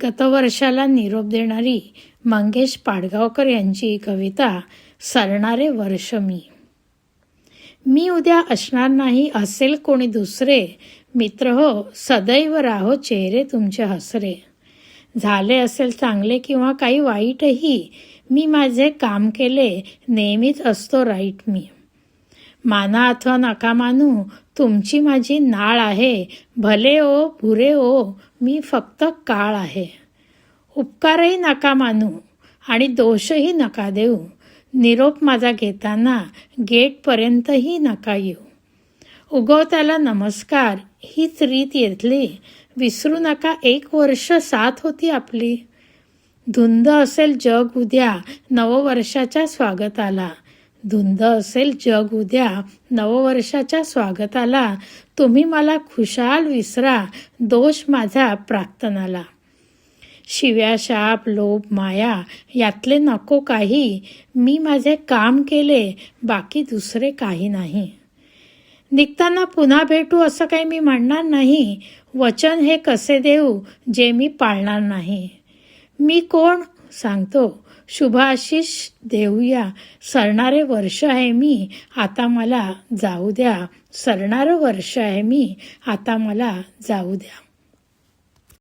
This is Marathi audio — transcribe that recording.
गतवर्षाला निरोप देणारी मंगेश पाडगावकर यांची कविता सरणारे वर्ष मी उद्या असणार नाही असेल कोणी दुसरे, मित्र हो सदैव राहो चेहरे तुमचे हसरे. झाले असेल चांगले किंवा काही वाईटही, मी माझे काम केले नेहमीच असतो राईट मी. माना अथवा नका मानू तुमची माझी नाळ आहे, भले ओ भुरे ओ मी फक्त काळ आहे. उपकारही नका मानू आणि दोषही नका देऊ, निरोप माझा घेताना गेटपर्यंतही नका येऊ. उगवत्याला नमस्कार हीच रीत येथली, विसरू नका 1 वर्ष साथ होती आपली. धुंद असेल जग उद्या नववर्षाच्या स्वागताला, धुंद असेल जग उद्या नववर्षाच्या स्वागताला, तुम्ही मला खुशाल विसरा दोष माझा प्राक्तनाला. शिव्या शाप लोभ माया यातले नको काही, मी माझे काम केले बाकी दुसरे काही नाही. निघताना पुन्हा भेटू असं काही मी म्हणणार नाही, वचन हे कसे देऊ जे मी पाळणार नाही. मी कोण सांगतो शुभाशिष देऊया, सरणारे वर्ष आहे मी आता मला जाऊ द्या, सरणारं वर्ष आहे मी आता मला जाऊ द्या.